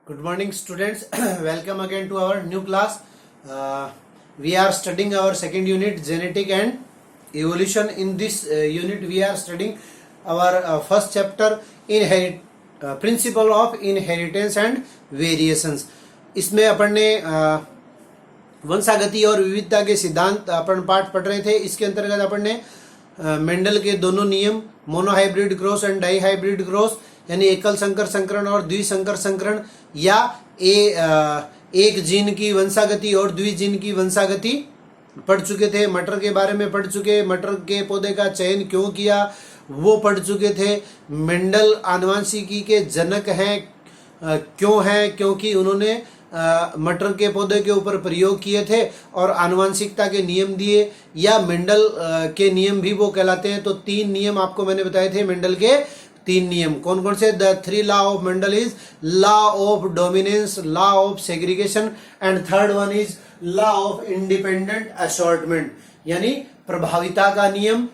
Good morning, students. Welcome again to our new class. We are studying our second unit, genetic and evolution. In this unit, we are studying our first chapter, principle of inheritance and variations. इसमें अपन ने वंशागति और विविधता के सिद्धांत अपन पाठ पढ़ रहे थे. इसके अंतर्गत अपन ने मेंडल के दोनों नियम, monohybrid cross and dihybrid cross, यानी एकल संकर संकरण और द्विसंकर संकरण, या एक जीन की वंशागति और द्विजीन की वंशागति पढ़ चुके थे. मटर के बारे में पढ़ चुके, मटर के पौधे का चयन क्यों किया वो पढ़ चुके थे. मेंडल आनुवंशिकी के जनक हैं, क्यों हैं? क्योंकि उन्होंने मटर के पौधे के ऊपर प्रयोग किए थे और आनुवंशिकता के नियम दिए, या मेंडल के नियम भी वो कहलाते हैं. तो 3 नियम आपको मैंने बताए थे. मेंडल के 3 नियम कौन कौन से? The 3 law of Mendel is law of dominance, law of segregation and third one is law of independent assortment, यानी प्रभाविता का नियम,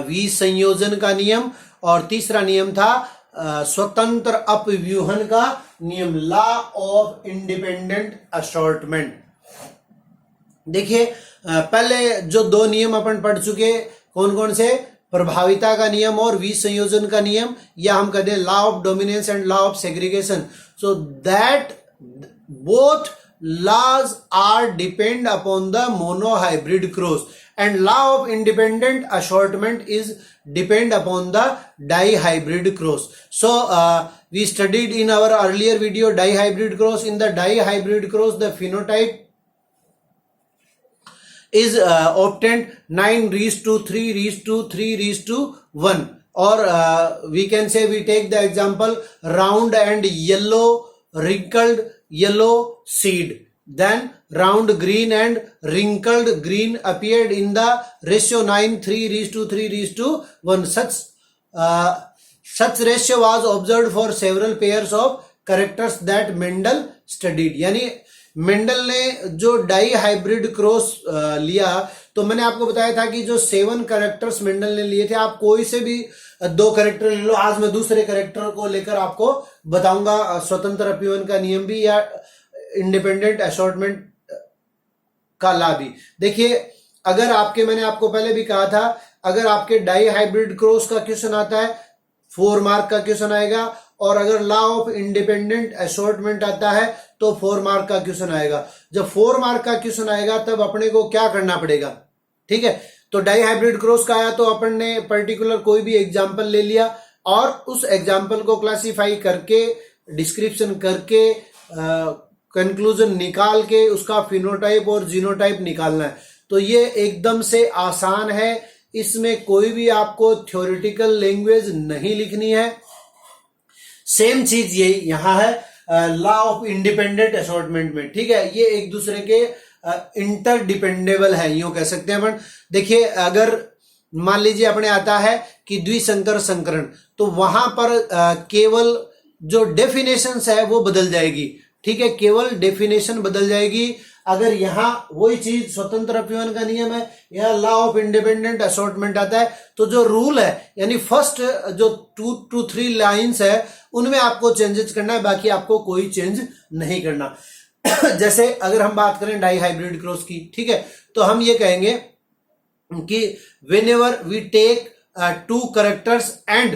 विसंयोजन का नियम, और तीसरा नियम था स्वतंत्र अपव्यूहन का नियम, लॉ ऑफ इंडिपेंडेंट असॉर्टमेंट. देखिए, पहले जो 2 नियम अपन पढ़ चुके, कौन कौन से? प्रभाविता का नियम और विसंयोजन का नियम, या हम कहते हैं law of dominance and law of segregation. So that both laws are depend upon the monohybrid cross, and law of independent assortment is depend upon the dihybrid cross. So we studied in our earlier video dihybrid cross. In the dihybrid cross, the phenotype is obtained 9:3:3:1, or we can say, we take the example round and yellow wrinkled yellow seed, then round green and wrinkled green appeared in the ratio 9:3:3:1. Such ratio was observed for several pairs of characters that Mendel studied. यानी Mendel ने जो die hybrid cross लिया, तो मैंने आपको बताया था कि जो 7 कैरेक्टर्स मेंडल ने लिए थे, आप कोई से भी 2 कैरेक्टर ले लो. आज मैं दूसरे कैरेक्टर को लेकर आपको बताऊंगा स्वतंत्र अपव्यूहन का नियम भी, या इंडिपेंडेंट असॉर्टमेंट का ला भी. देखिए, अगर आपके, मैंने आपको पहले भी कहा था, अगर आपके डाई हाइब्रिड क्रॉस का क्वेश्चन आता है 4 मार्क का क्वेश्चन आएगा, और अगर लॉ ऑफ इंडिपेंडेंट असॉर्टमेंट आता है तो 4 मार्क का क्वेश्चन आएगा. जब 4 मार्क का क्वेश्चन आएगा तब अपने को क्या करना पड़ेगा? ठीक है, तो डाई हाइब्रिड क्रॉस का आया तो अपन ने पर्टिकुलर कोई भी एग्जाम्पल ले लिया, और उस एग्जाम्पल को क्लासिफाई करके, डिस्क्रिप्शन करके, कंक्लूजन निकाल के उसका फिनोटाइप और जीनोटाइप निकालना है. तो ये एकदम से आसान है, इसमें कोई भी आपको थ्योरेटिकल लैंग्वेज नहीं लिखनी है. सेम चीज ये यहां है लॉ ऑफ इंडिपेंडेंट असॉर्टमेंट में. ठीक है, ये एक दूसरे के इंटरडिपेंडेबल है, यूं कह सकते हैं अपन. देखिए, अगर मान लीजिए अपने आता है कि द्विसंकर संकरण, तो वहां पर केवल जो डेफिनेशंस है वो बदल जाएगी. ठीक है, केवल डेफिनेशन बदल जाएगी. अगर यहां वही चीज स्वतंत्र अपव्यूहन का नियम है, यहां लॉ ऑफ इंडिपेंडेंट असॉर्टमेंट आता है, तो जो रूल है, यानी फर्स्ट जो 2 to 3 लाइंस है, उनमें आपको चेंजेस करना है, बाकी आपको कोई चेंज नहीं करना. जैसे अगर हम बात करें डाई हाइब्रिड क्रॉस की, ठीक है, तो हम ये कहेंगे कि whenever we take 2 characters and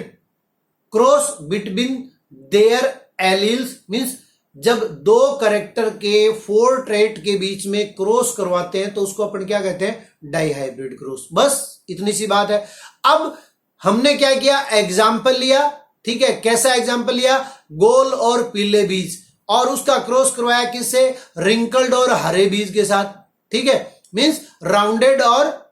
cross between their alleles, means जब 2 कैरेक्टर के 4 ट्रेट के बीच में क्रॉस करवाते हैं तो उसको अपन क्या कहते हैं? Dihybrid cross. बस इतनी सी बात है. अब हमने क्या किया? एग्जाम्पल लिया. ठीक है, कैसा एग्जाम्पल लिया? गोल और पीले बीज, और उसका क्रॉस करवाया किससे? रिंकल्ड और हरे बीज के साथ. ठीक है, मींस राउंडेड और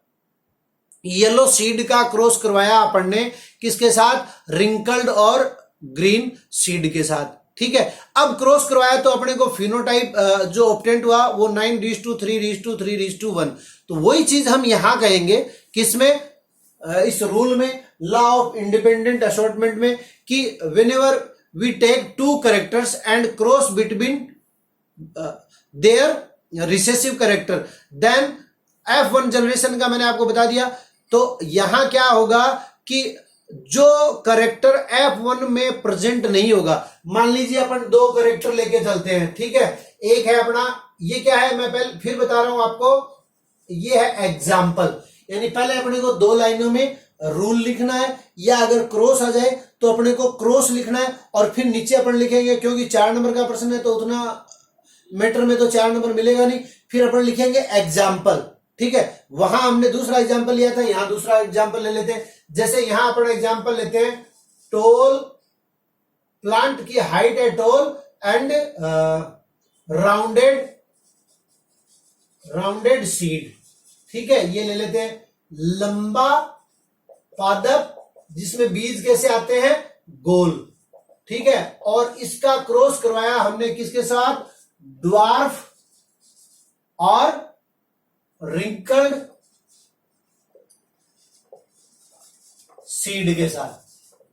येलो सीड का क्रॉस करवाया अपन ने किसके साथ? रिंकल्ड और ग्रीन सीड के साथ. ठीक है, अब क्रॉस करवाया तो अपने को फिनोटाइप जो ऑब्टेंट हुआ वो 9:3:3:1. तो वही चीज हम यहां कहेंगे किसमें? इस रूल में, लॉ ऑफ इंडिपेंडेंट असॉर्टमेंट में, कि whenever we take 2 characters and cross between their recessive character, then F1 generation का मैंने आपको बता दिया. तो यहां क्या होगा कि जो करेक्टर F1 में प्रेजेंट नहीं होगा, मान लीजिए अपन दो करेक्टर लेके चलते हैं, ठीक है। एक है अपना, ये क्या है, मैं पहले फिर बता रहा हूं आपको, ये है एग्जाम्पल, यानी पहले अपने को दो लाइनों में रूल लिखना है, या अगर क्रॉस आ जाए तो अपने को क्रॉस लिखना है, और फिर नीचे अपन लिखेंगे, क्योंकि 4 नंबर का प्रश्न है तो उतना मैटर में तो 4 नंबर मिलेगा नहीं, फिर अपन लिखेंगे एग्जाम्पल, ठीक है। वहां हमने दूसरा एग्जाम्पल लिया था, यहां दूसरा एग्जाम्पल ले लेते हैं। जैसे यहां अपन एग्जाम्पल लेते हैं, टोल, प्लांट की हाइट है टोल, एंड राउंडेड सीड, ठीक है, ये ले लेते हैं। लंबा पादप जिसमें बीज कैसे आते हैं, गोल, ठीक है। और इसका क्रॉस करवाया हमने किसके साथ, ड्वार्फ और रिंकल्ड सीड के साथ।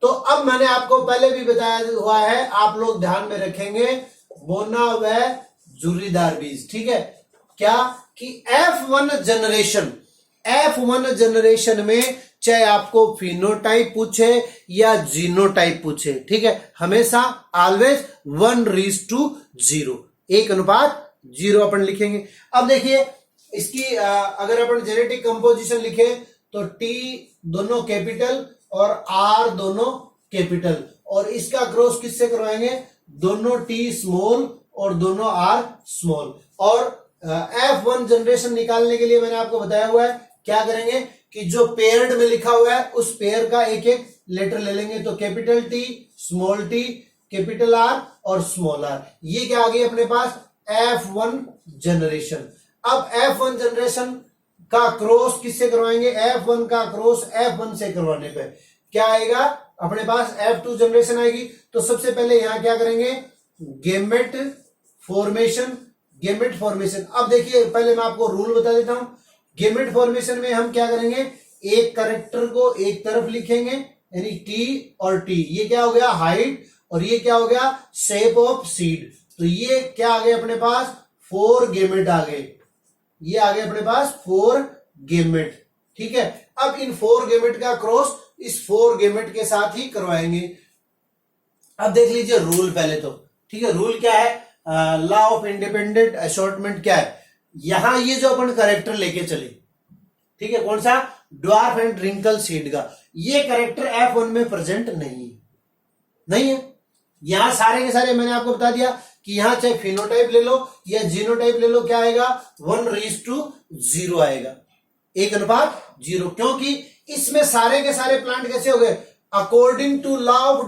तो अब मैंने आपको पहले भी बताया हुआ है, आप लोग ध्यान में रखेंगे, बोना व जुर्रीदार बीज, ठीक है। क्या कि F1 जनरेशन में चाहे आपको फिनोटाइप पूछे या जीनोटाइप पूछे, ठीक है, हमेशा ऑलवेज 1:0, 1:0 अपन लिखेंगे। अब देखिए इसकी अगर अपन जेनेटिक कंपोजिशन लिखे तो T दोनों कैपिटल और R दोनों कैपिटल, और इसका क्रॉस किससे करवाएंगे, दोनों T स्मॉल और दोनों R स्मॉल। और F1 जनरेशन निकालने के लिए मैंने आपको बताया हुआ है, क्या करेंगे कि जो पेयर्ड में लिखा हुआ है उस पेयर का एक एक लेटर ले लेंगे, तो capital T, small t, capital R और स्मॉल r, ये क्या आ गई अपने पास, F1 जनरेशन। अब F1 जनरेशन का क्रॉस किससे करवाएंगे, F1 का क्रॉस F1 से करवाने पे क्या आएगा अपने पास, F2 जनरेशन आएगी। तो सबसे पहले यहां क्या करेंगे, गेमेट फॉर्मेशन। अब देखिए पहले मैं आपको रूल बता देता हूं। गेमेट फॉर्मेशन में हम क्या करेंगे, एक कैरेक्टर को एक तरफ लिखेंगे, यानी T और T, ये क्या हो गया हाइट, और ये क्या हो गया शेप ऑफ सीड। तो ये क्या आ गए अपने पास, 4 गेमेट आ गए, ये आ गए अपने पास 4 गेमेट, ठीक है। अब इन 4 गेमेट का क्रॉस इस 4 गेमेट के साथ ही करवाएंगे। अब देख लीजिए रूल पहले तो, ठीक है। रूल क्या है, लॉ ऑफ इंडिपेंडेंट असॉर्टमेंट क्या है, यहां ये जो अपन करेक्टर लेके चले, ठीक है, कौन सा, ड्वार्फ एंड रिंकल सीड का, ये करेक्टर F1 में प्रेजेंट नहीं है। यहां सारे के सारे मैंने आपको बता दिया कि यहां चाहे फिनोटाइप ले लो या जीनोटाइप ले लो, क्या आएगा 1:0 आएगा, 1:0, क्योंकि इसमें सारे के सारे प्लांट कैसे हो गए, according to law of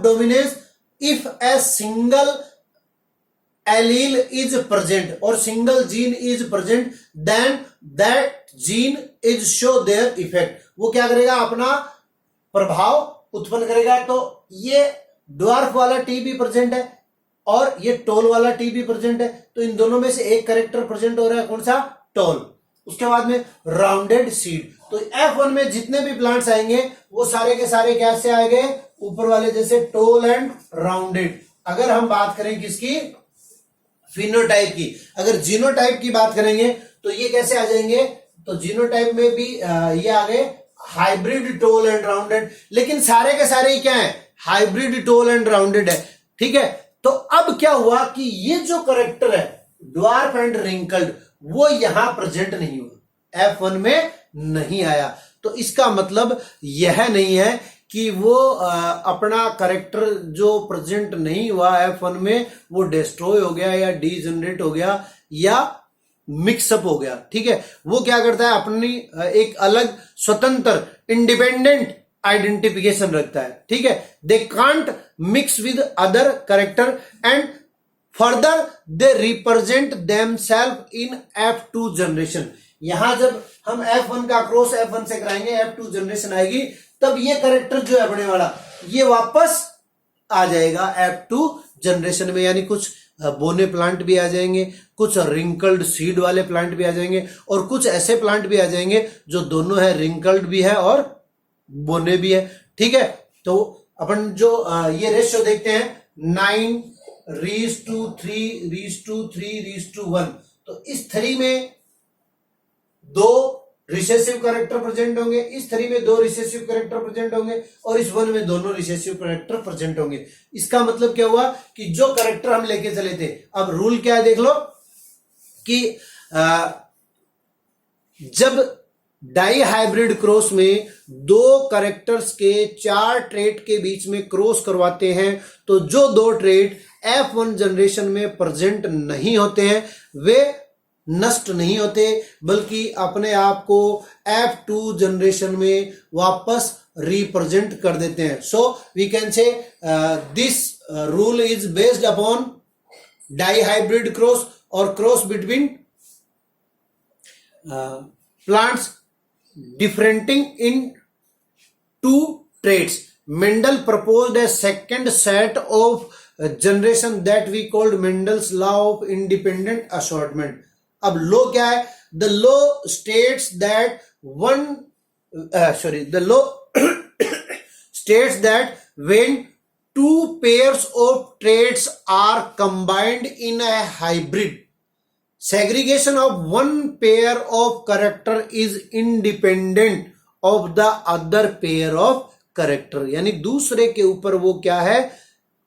dominance, if a single allele is present और single gene is present, then that gene is show their effect, वो क्या करेगा, अपना प्रभाव उत्पन्न करेगा। तो ये ड्वार्फ वाला T भी प्रेजेंट है और ये टोल वाला T भी प्रेजेंट है, तो इन दोनों में से एक कैरेक्टर प्रेजेंट हो रहा है, कौन सा, टोल। उसके बाद में राउंडेड सीड, तो F1 में जितने भी प्लांट्स आएंगे वो सारे के सारे कैसे आएंगे, ऊपर वाले जैसे टोल एंड राउंडेड। अगर हम बात करें किसकी, फिनोटाइप की, अगर जीनोटाइप की बात करेंगे तो ये कैसे आ जाएंगे, तो जीनोटाइप में भी ये आ गए हाइब्रिड टोल एंड राउंडेड, लेकिन सारे के सारे ही क्या है, हाइब्रिड टोल एंड राउंडेड है, ठीक है। तो अब क्या हुआ कि ये जो करेक्टर है ड्वार्फ एंड रिंकल्ड, वो यहां प्रेजेंट नहीं हुआ, F1 में नहीं आया। तो इसका मतलब यह नहीं है कि वो अपना करेक्टर जो प्रेजेंट नहीं हुआ F1 में वो डिस्ट्रॉय हो गया या डीजनरेट हो गया या मिक्सअप हो गया, ठीक है। वो क्या करता है, अपनी एक अलग स्वतंत्र इंडिपेंडेंट आइडेंटिफिकेशन रखता है, ठीक है। They can't mix with other character and further they represent themselves in F2 generation. यहां जब हम F1 का क्रॉस F1 से कराएंगे, F2 जनरेशन आएगी, तब ये करेक्टर जो है अपने वाला ये वापस आ जाएगा F2 जनरेशन में, यानी कुछ बोने प्लांट भी आ जाएंगे, कुछ रिंकल्ड सीड वाले प्लांट भी आ जाएंगे, और कुछ ऐसे प्लांट भी आ जाएंगे जो दोनों है, रिंकल्ड भी है और बोने भी है, ठीक है। तो अपन जो ये रेशियो देखते हैं 9:3:3:1, तो इस 3 में 2 रिसेसिव कैरेक्टर प्रेजेंट होंगे, इस 3 में 2 रिसेसिव कैरेक्टर प्रेजेंट होंगे और इस 1 में दोनों रिसेसिव कैरेक्टर प्रेजेंट होंगे। इसका मतलब क्या हुआ कि जो कैरेक्टर हम लेके चले थे, अब रूल क्या है देख लो कि जब डाई हाइब्रिड क्रॉस में 2 कैरेक्टर्स के 4 ट्रेट के बीच में क्रॉस करवाते हैं तो जो 2 ट्रेट F1 जनरेशन में प्रेजेंट नहीं होते हैं वे नष्ट नहीं होते, बल्कि अपने आप को F2 जनरेशन में वापस रिप्रेजेंट कर देते हैं। So we can say this rule is based upon dihybrid cross और cross between plants differing in 2 traits. Mendel proposed a second set of generation that we called Mendel's law of independent assortment. अब law क्या है? The law states that the law states that when 2 pairs of traits are combined in a hybrid, segregation of one pair of character is independent of the other pair of character. यानी दूसरे के ऊपर वो क्या है,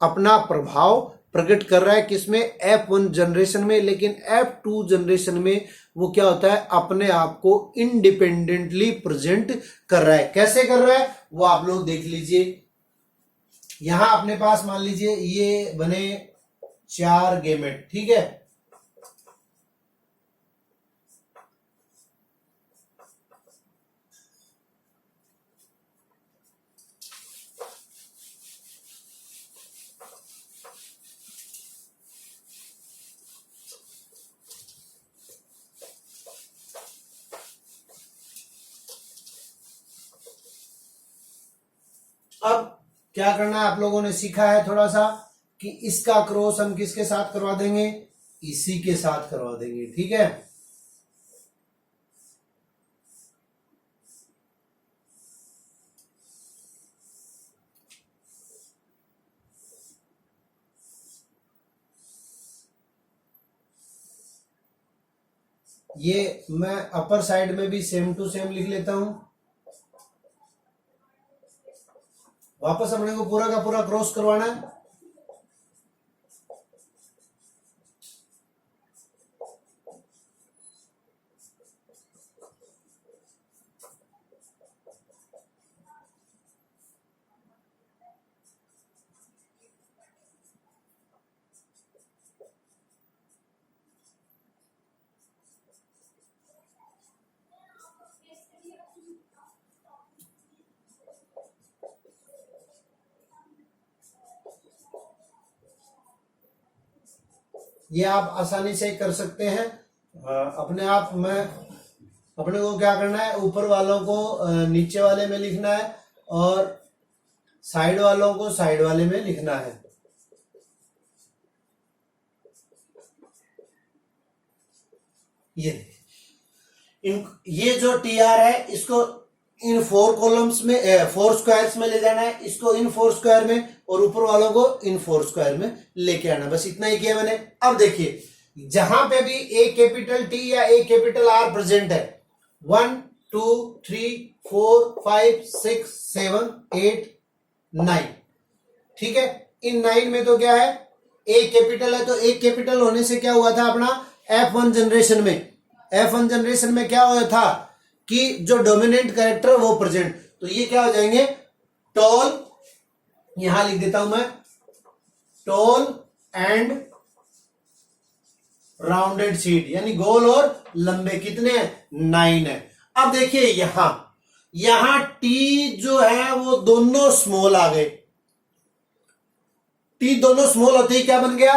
अपना प्रभाव प्रकट कर रहा है किसमें, F1 जनरेशन में, लेकिन F2 जनरेशन में वो क्या होता है, अपने आप को इंडिपेंडेंटली प्रेजेंट कर रहा है। कैसे कर रहा है वो आप लोग देख लीजिए। यहां अपने पास मान लीजिए ये बने 4 गेमेट, ठीक है। अब क्या करना है, आप लोगों ने सीखा है थोड़ा सा कि इसका क्रॉस हम किसके साथ करवा देंगे, इसी के साथ करवा देंगे, ठीक है। ये मैं अपर साइड में भी सेम टू सेम लिख लेता हूं। वापस अपने को पूरा का पूरा क्रॉस करवाना है। ये आप आसानी से कर सकते हैं अपने आप में। अपने को क्या करना है, ऊपर वालों को नीचे वाले में लिखना है और साइड वालों को साइड वाले में लिखना है। ये जो TR है इसको इन 4 कॉलम्स में 4 स्क्वायर्स में ले जाना है, इसको इन 4 स्क्वायर में और ऊपर वालों को इन 4 स्क्वायर में लेके आना। बस इतना ही किया मैंने। अब देखिए जहां पे भी A कैपिटल T या A कैपिटल R प्रेजेंट है, 1 2 3 4 5 6 7 8 9, ठीक है। इन 9 में तो क्या है, A कैपिटल है, तो A कैपिटल होने से क्या हुआ था अपना F1 जनरेशन में, F1 जनरेशन में क्या हुआ था कि जो डोमिनेंट कैरेक्टर वो प्रेजेंट, तो ये क्या हो जाएंगे, टॉल, यहां लिख देता हूं मैं, टॉल एंड राउंडेड सीड, यानी गोल और लंबे। कितने हैं, 9 है। अब देखिए यहां टी जो है वो दोनों स्मॉल आ गए। टी दोनों स्मॉल होते ही क्या बन गया,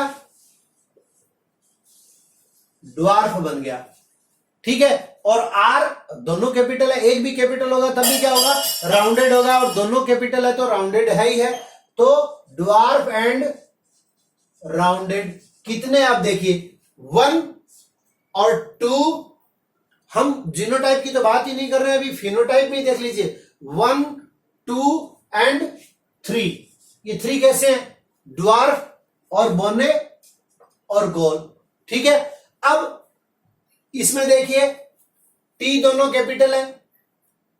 ड्वार्फ बन गया, ठीक है। और आर दोनों कैपिटल है, एक भी कैपिटल होगा तब भी क्या होगा, राउंडेड होगा, और दोनों कैपिटल है तो राउंडेड है ही है। तो ड्वार्फ एंड राउंडेड कितने, आप देखिए 1 और 2। हम जीनोटाइप की तो बात ही नहीं कर रहे हैं अभी, फिनोटाइप में देख लीजिए 1 2 एंड 3। ये 3 कैसे हैं, ड्वार्फ और बोने और गोल, ठीक है। अब इसमें देखिए टी दोनों कैपिटल है,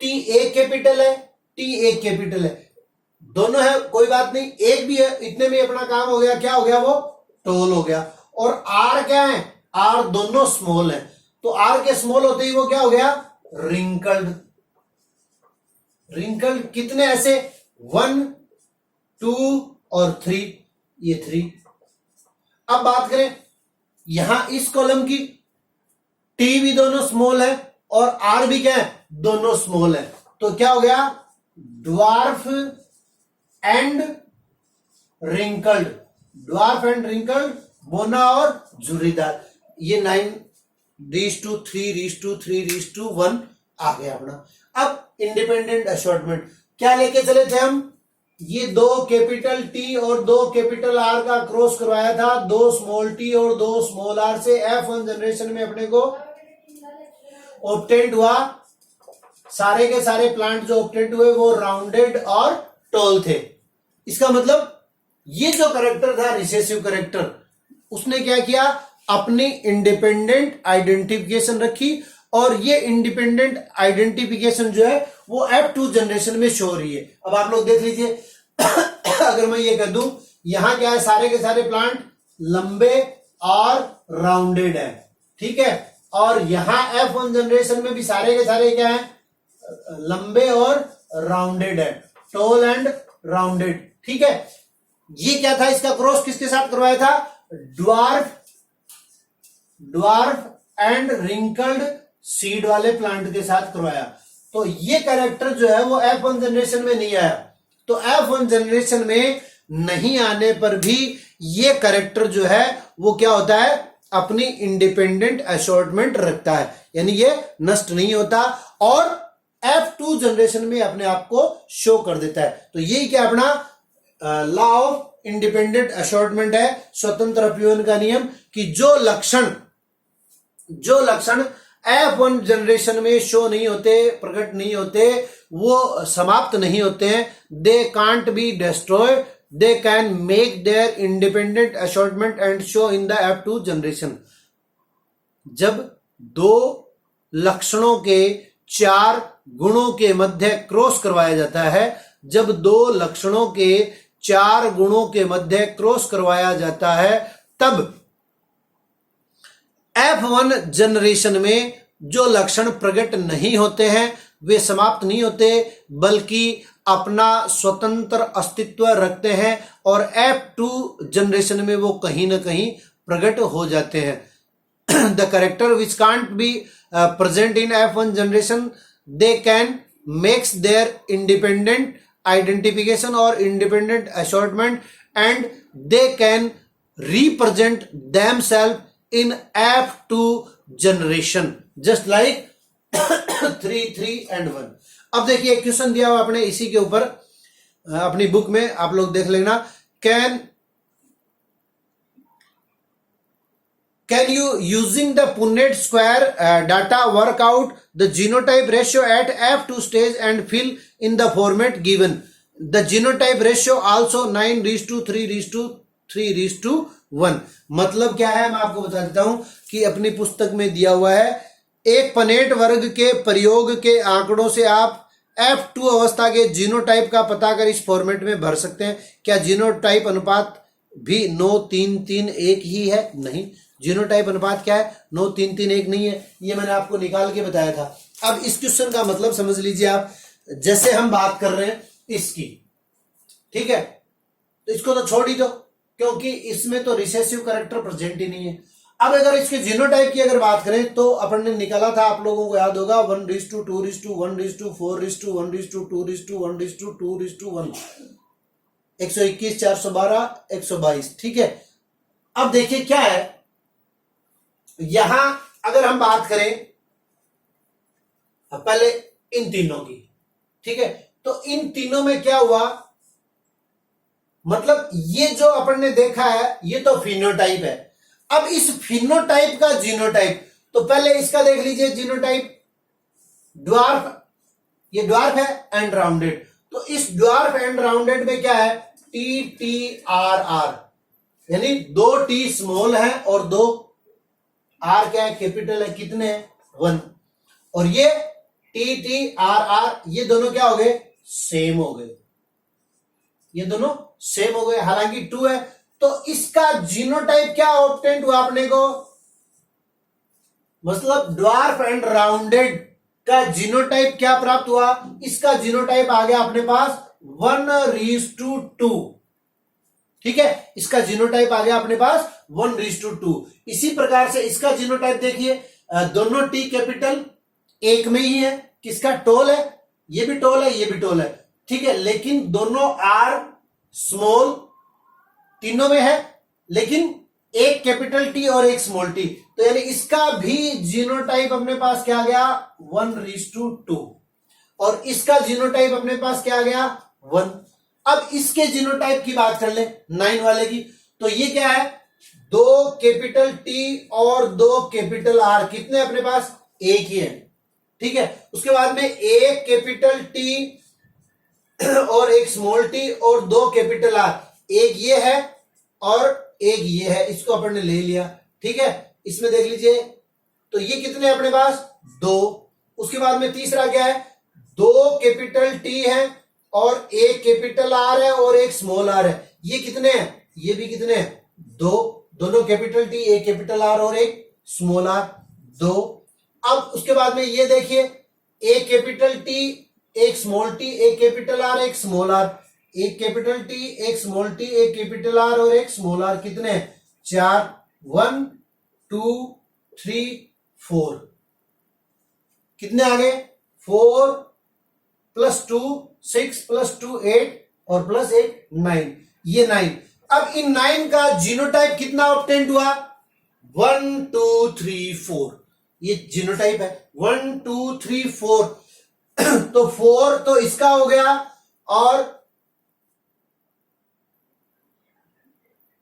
टी एक कैपिटल है, टी एक कैपिटल है, दोनों है कोई बात नहीं, एक भी है, इतने में अपना काम हो गया, क्या हो गया वो टोल हो गया। और आर क्या है, आर दोनों स्मॉल है, तो आर के स्मॉल होते ही वो क्या हो गया रिंकल्ड। रिंकल्ड कितने ऐसे 1 2 और 3, ये 3। अब बात करें यहां इस कॉलम की, टी भी दोनों स्मॉल है और आर भी क्या है दोनों स्मॉल है, तो क्या हो गया dwarf and wrinkled, dwarf and wrinkled, बोना और झुर्रीदार। ये 9:3:3:1 आ गया अपना। अब इंडिपेंडेंट असॉर्टमेंट क्या लेके चले थे हम, ये 2 कैपिटल टी और 2 कैपिटल आर का क्रॉस करवाया था, 2 स्मॉल टी और 2 स्मॉल आर से। F1 जनरेशन में अपने को ऑब्टेंड हुआ, सारे के सारे प्लांट जो ऑब्टेंड हुए वो राउंडेड और टॉल थे। इसका मतलब ये जो करेक्टर था रिसेसिव करेक्टर, उसने क्या किया अपनी इंडिपेंडेंट आइडेंटिफिकेशन रखी, और ये इंडिपेंडेंट आइडेंटिफिकेशन जो है वो F2 जनरेशन में शो हो रही है। अब आप लोग देख लीजिए अगर मैं ये कह दूं यहां क्या है, सारे के सारे प्लांट लंबे और राउंडेड है, ठीक है, और यहां F1 जनरेशन में भी सारे के सारे क्या है लंबे और राउंडेड है, टॉल एंड राउंडेड, ठीक है। ये क्या था, इसका क्रॉस किसके साथ करवाया था, ड्वार्फ एंड रिंकल्ड सीड वाले प्लांट के साथ करवाया। तो ये कैरेक्टर जो है वो F1 जनरेशन में नहीं आया, तो F1 जनरेशन में नहीं आने पर भी ये कैरेक्टर जो है वो क्या होता है अपनी इंडिपेंडेंट असॉर्टमेंट रखता है, यानी ये नष्ट नहीं होता और F2 जनरेशन में अपने आप को शो कर देता है। तो यही क्या अपना लॉ ऑफ इंडिपेंडेंट असॉर्टमेंट है, स्वतंत्र अपव्यवन का नियम, कि जो लक्षण F1 जनरेशन में शो नहीं होते, प्रकट नहीं होते, वो समाप्त नहीं होते हैं, they can't be destroyed, they can make their independent assortment and show in the F2 generation. जब 2 लक्षणों के 4 गुणों के मध्य क्रॉस करवाया जाता है, जब 2 लक्षणों के 4 गुणों के मध्य क्रॉस करवाया जाता है, तब F1 जनरेशन में जो लक्षण प्रकट नहीं होते हैं वे समाप्त नहीं होते, बल्कि अपना स्वतंत्र अस्तित्व रखते हैं और F2 जनरेशन में वो कहीं ना कहीं प्रकट हो जाते हैं। The character which can't be present in F1 generation, they can makes their independent identification और independent assortment and they can represent themselves in F2 generation just like 3 3 and 1। अब देखिए क्वेश्चन दिया हुआ आपने इसी के ऊपर अपनी बुक में आप लोग देख लेना। Can you using the Punnett square data work out the genotype ratio at F2 stage and fill in the format given? The genotype ratio also 9:3:3:1। मतलब क्या है मैं आपको बता देता हूं कि अपनी पुस्तक में दिया हुआ है, एक पनेट वर्ग के प्रयोग के आंकड़ों से आप F2 अवस्था के जीनोटाइप का पता कर इस फॉर्मेट में भर सकते हैं। क्या जीनोटाइप अनुपात भी 9:3:3:1 ही है? नहीं, जीनोटाइप अनुपात क्या है 9:3:3:1 नहीं है, ये मैंने आपको निकाल के बताया था। अब इस क्वेश्चन का मतलब समझ लीजिए आप, जैसे हम बात कर रहे हैं इसकी, ठीक है, तो इसको तो छोड़ ही दो क्योंकि इसमें तो रिसेसिव कैरेक्टर प्रेजेंट ही नहीं है। अब अगर इसके जीनोटाइप की अगर बात करें तो अपन ने निकाला था, आप लोगों को याद होगा 1:2:1:4:1:2:1:2:1, 121 412 122, ठीक है। अब देखिए क्या है, यहां अगर हम बात करें पहले इन तीनों की, ठीक है, तो इन तीनों में क्या हुआ, मतलब ये जो अपन ने देखा है ये तो फिनोटाइप है। अब इस फिनोटाइप का जीनोटाइप, तो पहले इसका देख लीजिए जीनोटाइप, ड्वार्फ, ये ड्वार्फ है एंड राउंडेड, तो इस ड्वार्फ एंड राउंडेड में क्या है TTRR, यानी 2 T स्मॉल है और 2 R क्या है कैपिटल है, कितने हैं 1, और ये टी टी आर आर, ये दोनों क्या हो गए, सेम हो गए, ये दोनों सेम हो गए, हालांकि 2 है। तो इसका जीनोटाइप क्या ऑब्टेंड हुआ अपने को, मतलब ड्वार्फ एंड राउंडेड का जीनोटाइप क्या प्राप्त हुआ, इसका जीनोटाइप आ गया अपने पास 1:2। ठीक है, इसका जीनोटाइप आ गया अपने पास 1:2। इसी प्रकार से इसका जीनोटाइप देखिए, दोनों टी कैपिटल एक में ही है, किसका, टोल है, ये भी टोल है, ये भी टोल है, ठीक है, लेकिन दोनों आर स्मॉल तीनों में है, लेकिन एक कैपिटल टी और एक स्मॉल टी, तो यानी इसका भी जीनोटाइप अपने पास क्या आ गया 1:2, और इसका जीनोटाइप अपने पास क्या आ गया 1। अब इसके जीनोटाइप की बात कर ले 9 वाले की, तो ये क्या है, 2 कैपिटल टी और 2 कैपिटल आर, कितने अपने पास, एक ही है, ठीक है। उसके बाद में एक कैपिटल टी और एक स्मॉल टी और 2 कैपिटल आर, एक ये है और एक ये है, इसको अपन ने ले लिया, ठीक है। इसमें देख लीजिए, तो ये कितने अपने पास 2। उसके बाद में तीसरा क्या है, 2 कैपिटल टी है और एक कैपिटल आर है और एक स्मॉल आर है, ये कितने हैं, ये भी कितने हैं 2, दोनों कैपिटल टी, एक कैपिटल आर और एक स्मॉल आर, 2। अब उसके बाद में ये देखिए, एक कैपिटल टी, एक स्मॉल टी, एक कैपिटल आर, एक स्मॉल आर, एक कैपिटल टी, एक स्मॉल टी, एक कैपिटल आर और एक स्मॉल आर, कितने हैं 4, 1 2 3 4, कितने आ गए 4 + 2 6 + 2 8 और +1 9, ये 9। अब इन 9 का जीनोटाइप कितना ऑब्टेंड हुआ 1 2 3 4, ये जीनोटाइप है 1 2 3 4। तो 4 तो इसका हो गया और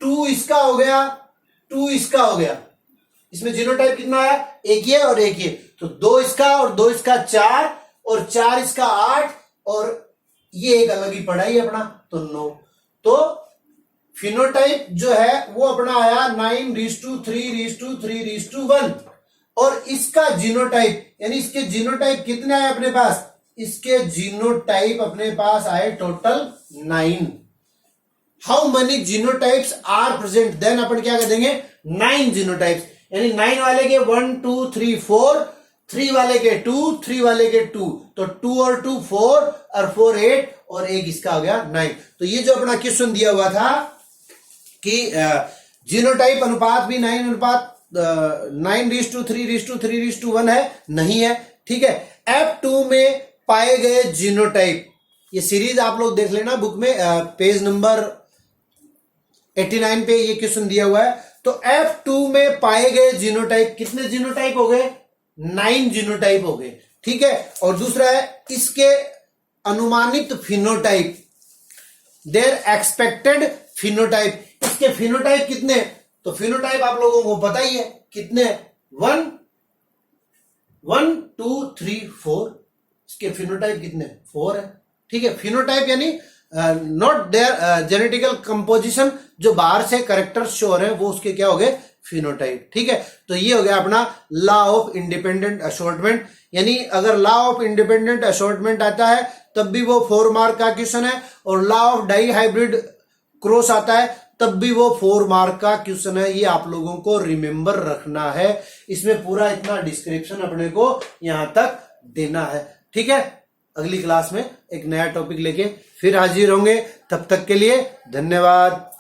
2 इसका हो गया, 2 इसका हो गया, इसमें जीनोटाइप कितना आया, एक ये और एक ये, तो 2 इसका और 2 इसका 4 और 4 इसका 8 और ये एक अलग ही पड़ा ही अपना, तो 9। तो फिनोटाइप जो है वो अपना आया 9:3:3:1 और इसका जीनोटाइप, यानी इसके जीनोटाइप कितने आए अपने पास, इसके जीनोटाइप अपने पास आए total 9। How many genotypes are present, then अपन क्या कर देंगे 9 जीनोटाइप्स, यानी 9 वाले के 1 2 3 4, 3 वाले के 2, 3 वाले के 2, तो 2 और 2 4 और 4 8 और एक इसका हो गया 9। तो ये जो अपना क्वेश्चन दिया हुआ था कि जीनोटाइप अनुपात भी 9:3:3:1 है, नहीं है, ठीक है। F2 में पाए गए जीनोटाइप, ये सीरीज आप लोग देख लेना बुक में, पेज नंबर 89 पे ये क्वेश्चन दिया हुआ है। तो F2 में पाए गए जीनोटाइप, कितने जीनोटाइप हो गए 9 जीनोटाइप हो गए, ठीक है। और दूसरा है इसके अनुमानित फिनोटाइप, देयर एक्सपेक्टेड फिनोटाइप, इसके फिनोटाइप कितने, तो फिनोटाइप आप लोगों को पता ही है कितने, 1 1 2 3 4, इसके फिनोटाइप कितने 4 है, ठीक है। फिनोटाइप यानी नॉट देयर जेनेटिकल कंपोजिशन, जो बाहर से कैरेक्टर्स शो हो रहे हैं वो उसके क्या हो गए फिनोटाइप, ठीक है। तो ये हो गया अपना लॉ ऑफ इंडिपेंडेंट असॉर्टमेंट, यानी अगर लॉ ऑफ इंडिपेंडेंट असॉर्टमेंट आता है तब भी वो 4 मार्क का क्वेश्चन है, और law of dihybrid cross आता है तब भी वो 4 मार्क का क्वेश्चन है। ये आप लोगों को रिमेंबर रखना है, इसमें पूरा इतना डिस्क्रिप्शन अपने को यहां तक देना है, ठीक है। अगली क्लास में एक नया टॉपिक लेके फिर हाजिर होंगे, तब तक के लिए धन्यवाद।